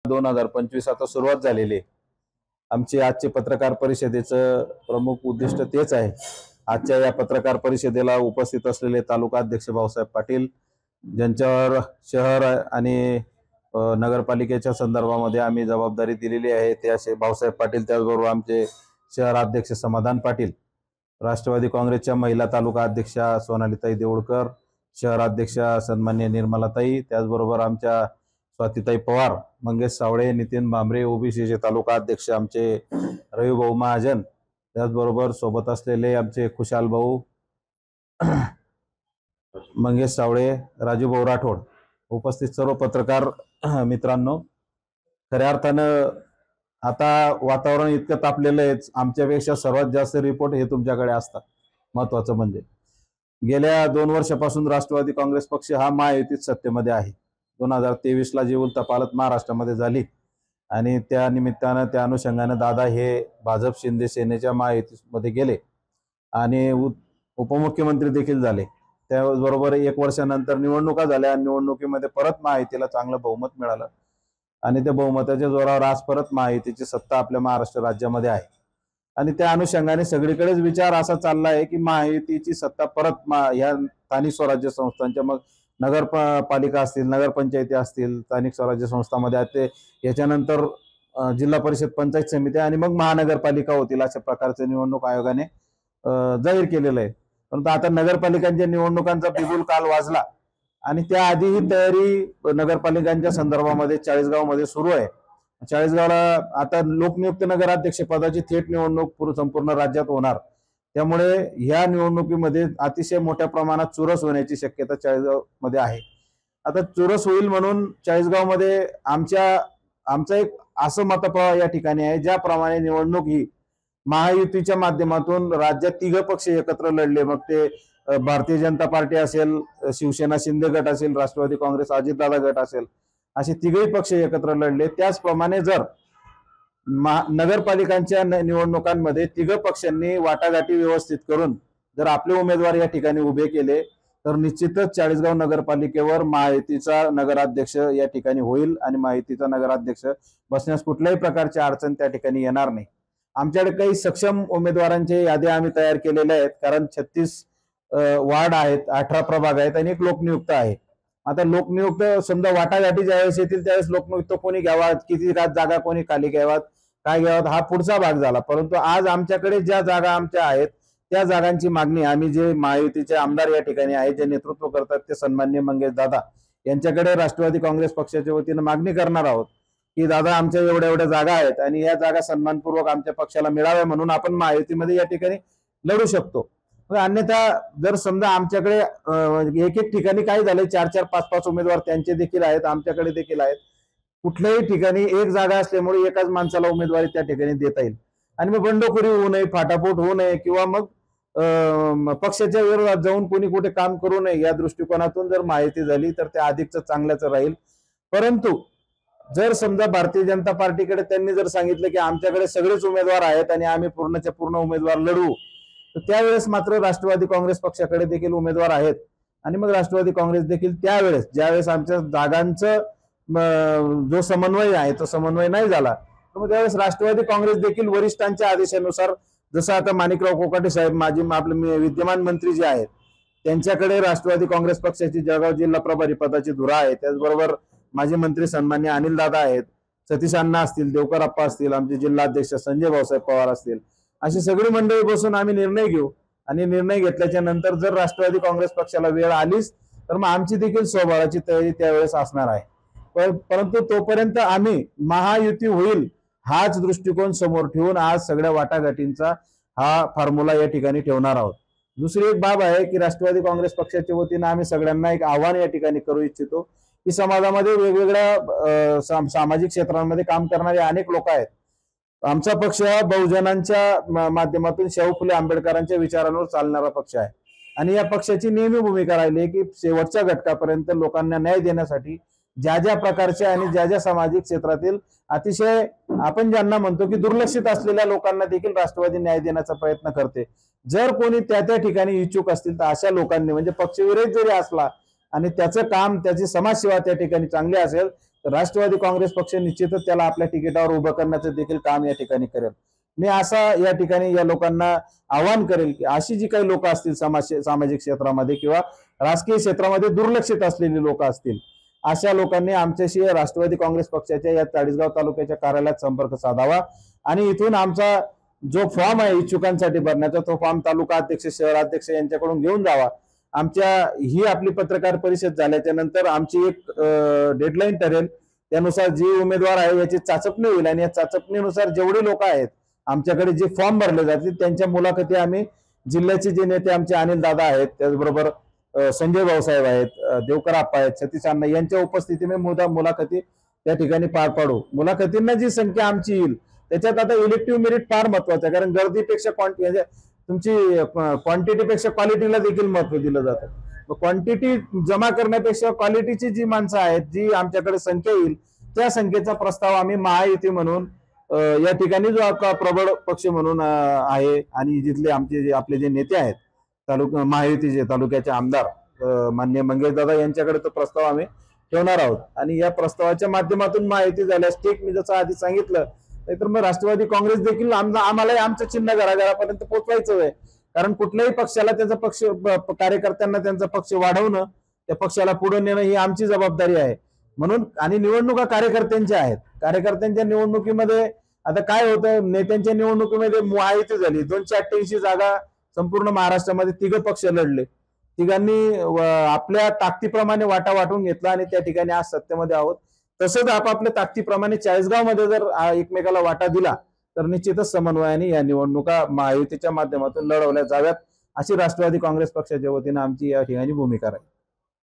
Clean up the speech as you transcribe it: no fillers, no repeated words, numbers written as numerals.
2025 आता सुरुवात झालेली आहे। आमची आजची पत्रकार परिषदेचं प्रमुख उद्दिष्ट तेच आहे। आजच्या या पत्रकार परिषदेला उपस्थित असलेले तालुका अध्यक्ष भाऊसाहेब पाटील, ज्यांच्यावर शहर आणि नगरपालिकेच्या संदर्भामध्ये आम्ही जबाबदारी दिलेली आहे, ते असे भाऊसाहेब पाटील, त्याचबरोबर आमचे शहराध्यक्ष समाधान पाटील, राष्ट्रवादी काँग्रेसच्या महिला तालुका अध्यक्षा सोनालीताई देऊळकर, शहराध्यक्षा सन्मान्य निर्मलाताई, त्याचबरोबर आमच्या स्वातीताई पवार, मंगेश सावळे, नितीन भांबरे, ओबीसीचे तालुका अध्यक्ष आमचे रविभाऊ महाजन, त्याचबरोबर सोबत असलेले आमचे खुशाल भाऊ, मंगेश सावळे, राजूभाऊ राठोड, उपस्थित सर्व पत्रकार मित्रांनो, खऱ्या अर्थानं आता वातावरण इतकं तापलेलं आहे, आमच्यापेक्षा सर्वात जास्त रिपोर्ट हे तुमच्याकडे असतात। महत्वाचं म्हणजे गेल्या 2 वर्षापासून राष्ट्रवादी काँग्रेस पक्ष हा महायुतीत सत्तेमध्ये आहे। 2023 ला जी उलथापालथ महाराष्ट्रामध्ये झाली आणि त्या निमित्तानं त्या अनुषंगाने दादा हे भाजप शिंदे सेनेच्या महायुतीमध्ये गेले आणि उपमुख्यमंत्री देखील झाले। त्याचबरोबर 1 वर्षानंतर निवडणुका झाल्या, निवडणुकीमध्ये परत महायुतीला चांगलं बहुमत मिळालं आणि त्या बहुमताच्या जोरावर आज परत महायुतीची सत्ता आपल्या महाराष्ट्र राज्यामध्ये आहे। आणि त्या अनुषंगाने सगळीकडेच विचार असा चालला आहे की महायुतीची सत्ता परत या स्थानिक स्वराज्य संस्थांच्या, मग नगरपालिका असतील, नगरपंचायती असतील, स्थानिक स्वराज्य संस्थांमध्ये ते याच्यानंतर जिल्हा परिषद, पंचायत समिती आणि मग महानगरपालिका होतील, अशा प्रकारचं निवडणूक आयोगाने जाहीर केलेलं आहे। परंतु आता नगरपालिकांच्या निवडणुकांचा बिगुल काल वाजला आणि त्याआधी ही तयारी नगरपालिकांच्या संदर्भामध्ये 40गाव मध्ये सुरू आहे। 40गावला आता लोकनियुक्त नगराध्यक्ष पदाची थेट निवडणूक संपूर्ण राज्यात होणार, त्यामुळे ह्या निवडणुकीमध्ये अतिशय मोठ्या प्रमाणात चुरस होण्याची शक्यता 40गाव मध्ये आहे। आता चुरस होईल म्हणून 40गाव मध्ये आमचं एक असं मतप्रवाह या ठिकाणी आहे, ज्याप्रमाणे निवडणूक ही महायुतीच्या माध्यमातून राज्यात 3 पक्ष एकत्र लढले, मग ते भारतीय जनता पार्टी असेल, शिवसेना शिंदे गट असेल, राष्ट्रवादी काँग्रेस अजितदादा गट असेल, असे 3 पक्ष एकत्र लढले। त्याचप्रमाणे जर नगरपालिकांच्या निवडणुकांमध्ये 3 पक्षांनी वाटाघाटी व्यवस्थित करून जर आपले उमेदवार या ठिकाणी उभे केले तर निश्चितच 40गाव नगरपालिकेवर महायुतीचा नगराध्यक्ष या ठिकाणी होईल आणि महायुतीचा नगराध्यक्ष बसण्यास कुठल्याही प्रकारची अडचण त्या ठिकाणी येणार नाही। आमच्याकडे काही सक्षम उमेदवारांचे याद्या आम्ही तयार केलेल्या आहेत, कारण 36 वार्ड आहेत, 18 प्रभाग आहेत आणि 1 लोकनियुक्त आहे। आता लोकनियुक्त समजा वाटाघाटी ज्यावेळेस येतील त्यावेळेस लोकनियुक्त कोणी घ्यावा, किती जागा कोणी खाली घ्याव्यात, काय घ्याव्यात, हा पुढचा भाग झाला। परंतु आज आमच्याकडे ज्या जागा आमच्या आहेत त्या जागांची मागणी आम्ही जे महायुतीचे आमदार या ठिकाणी आहेत, जे नेतृत्व करतात, ते सन्माननीय मंगेश दादा यांच्याकडे राष्ट्रवादी काँग्रेस पक्षाच्या वतीने मागणी करणार आहोत की दादा, आमच्या एवढ्या जागा आहेत आणि या जागा सन्मानपूर्वक आमच्या पक्षाला मिळाव्या म्हणून आपण महायुतीमध्ये या ठिकाणी लढू शकतो। अन्यथा जर समजा आमच्याकडे एक ठिकाणी काय झालंय, 4-4, 5-5 उमेदवार त्यांचे देखील आहेत, आमच्याकडे देखील आहेत, कुठल्याही ठिकाणी एक जागा असल्यामुळे एकाच माणसाला उमेदवारी त्या ठिकाणी देता येईल आणि मग बंडखोरी होऊ नये, फाटाफूट होऊ नये किंवा मग पक्षाच्या विरोधात जाऊन कोणी कुठे काम करू नये, या दृष्टिकोनातून जर माहिती झाली तर ते अधिकच चांगल्याच राहील। परंतु जर समजा भारतीय जनता पार्टीकडे त्यांनी जर सांगितलं की आमच्याकडे सगळेच उमेदवार आहेत आणि आम्ही पूर्णच्या पूर्ण उमेदवार लढवू, तर त्यावेळेस मात्र राष्ट्रवादी काँग्रेस पक्षाकडे देखील उमेदवार आहेत आणि मग राष्ट्रवादी काँग्रेस देखील त्यावेळेस ज्यावेळेस आमच्या जागांचं जो समन्वय आहे तो समन्वय नाही झाला, तर मग त्यावेळेस राष्ट्रवादी काँग्रेस देखील वरिष्ठांच्या आदेशानुसार, जसं आता माणिकराव कोकाटे साहेब आपले विद्यमान मंत्री जे आहेत त्यांच्याकडे राष्ट्रवादी काँग्रेस पक्षाची जळगाव जिल्हा प्रभारी पदाची धुरा आहे, त्याचबरोबर माजी मंत्री सन्मान्य अनिल दादा आहेत, सतीश अण्णा असतील, देवकर अप्पा असतील, आमचे जिल्हाध्यक्ष संजय भाऊसाहेब पवार असतील, अशी सगळी मंडळी बसून आम्ही निर्णय घेऊ आणि निर्णय घेतल्याच्या नंतर जर राष्ट्रवादी काँग्रेस पक्षाला वेळ आलीच तर मग आमची देखील स्वबळाची तयारी त्यावेळेस असणार आहे। परंतु तोपर्यंत आम्ही महायुती होईल हाच दृष्टिकोन समोर ठेवून आज सगळ्या वाटाघाटींचा हा फॉर्म्युला या ठिकाणी ठेवणार आहोत। दुसरी एक बाब आहे की राष्ट्रवादी काँग्रेस पक्षाच्या वतीने आम्ही सगळ्यांना एक आव्हान या ठिकाणी करू इच्छितो की समाजामध्ये वेगवेगळ्या सामाजिक क्षेत्रांमध्ये काम करणारे अनेक लोक आहेत। आमचा पक्ष हा बहुजनांच्या माध्यमातून शाहू फुले आंबेडकरांच्या विचारांवर चालणारा पक्ष आहे आणि या पक्षाची नेहमी भूमिका राहिली आहे की शेवटच्या घटकापर्यंत लोकांना न्याय देण्यासाठी ज्या प्रकारच्या आणि ज्या सामाजिक क्षेत्रातील अतिशय आपण ज्यांना म्हणतो की दुर्लक्षित असलेल्या लोकांना देखील राष्ट्रवादी न्याय देण्याचा प्रयत्न करते। जर कोणी त्या ठिकाणी इच्छुक असतील तर अशा लोकांनी, म्हणजे पक्षविरोध जरी असला आणि त्याचं काम, त्याची समाजसेवा त्या ठिकाणी चांगली असेल राष्ट्रवादी काँग्रेस पक्ष निश्चितच त्याला आपल्या तिकिटावर उभं करण्याचं देखील काम या ठिकाणी करेल. मी असा या ठिकाणी या लोकांना आवाहन करेल की अशी जी काही लोक असतील सामाजिक क्षेत्रामध्ये किंवा राजकीय क्षेत्रामध्ये दुर्लक्षित असलेली लोक असतील, अशा लोकांनी आमच्याशी राष्ट्रवादी काँग्रेस पक्षाच्या या चाळीसगाव तालुक्याच्या कार्यालयात संपर्क साधावा आणि इथून आमचा जो फॉर्म आहे इच्छुकांसाठी भरण्याचा, तो फॉर्म तालुका अध्यक्ष, शहराध्यक्ष यांच्याकडून घेऊन जावा. आमच्या ही आपली पत्रकार परिषद झाल्याच्या नंतर आमची एक डेडलाईन ठरेल, त्यानुसार जी उमेदवार आहे याची चाचपणी होईल आणि या चाचपणीनुसार जेवढे लोक आहेत आमच्याकडे जे फॉर्म भरले जातील त्यांच्या मुलाखती आम्ही जिल्ह्याचे जे नेते आमचे अनिल दादा आहेत, त्याचबरोबर संजय भाऊसाहेब आहेत, देवकर आप्पा आहेत, सतीश अण्णा यांच्या उपस्थितीने मुलाखती त्या ठिकाणी पार पाडू. मुलाखतींना जी संख्या आमची येईल त्याच्यात आता इलेक्टिव्ह मेरिट फार महत्वाचं आहे, कारण गर्दीपेक्षा म्हणजे तुमची क्वांटिटीपेक्षा क्वालिटीला देखील महत्व दिलं जातं. क्वांटिटी जमा करण्यापेक्षा क्वालिटीची जी माणसं आहेत, जी आमच्याकडे संख्या येईल त्या संख्येचा प्रस्ताव आम्ही महायुती म्हणून या ठिकाणी जो आपला प्रबळ पक्ष म्हणून आहे आणि जिथले आमचे आपले जे नेते आहेत महायुतीचे तालुक्याचे आमदार माननीय मंगेश दादा यांच्याकडे तो प्रस्ताव आम्ही ठेवणार आहोत. आणि या प्रस्तावाच्या माध्यमातून महायुती झाल्यास ठीक, मी जसं आधी सांगितलं, नाहीतर मग राष्ट्रवादी काँग्रेस देखील आम्हाला आमचं चिन्ह घराघरापर्यंत पोहोचवायचं आहे. कारण कुठल्याही पक्षाला त्याचा पक्ष कार्यकर्त्यांना त्यांचा पक्ष वाढवणं, त्या पक्षाला पुढे नेणं ही आमची जबाबदारी आहे. म्हणून आणि निवडणुका कार्यकर्त्यांच्या आहेत. कार्यकर्त्यांच्या निवडणुकीमध्ये आता काय होतं, नेत्यांच्या निवडणुकीमध्ये महायुती झाली, 288 जागा संपूर्ण महाराष्ट्रामध्ये 3 पक्ष लढले. तिघांनी आपल्या ताकदीप्रमाणे वाटा वाटून घेतला आणि त्या ठिकाणी आज सत्तेमध्ये आहोत. तसंच आपापल्या ताकदीप्रमाणे चाळीसगावमध्ये जर एकमेकाला वाटा दिला तर निश्चितच समन्वयाने या निवडणुका महायुतीच्या माध्यमातून लढवल्या जाव्यात, अशी राष्ट्रवादी काँग्रेस पक्षाच्या वतीने आमची या ठिकाणी भूमिका आहे.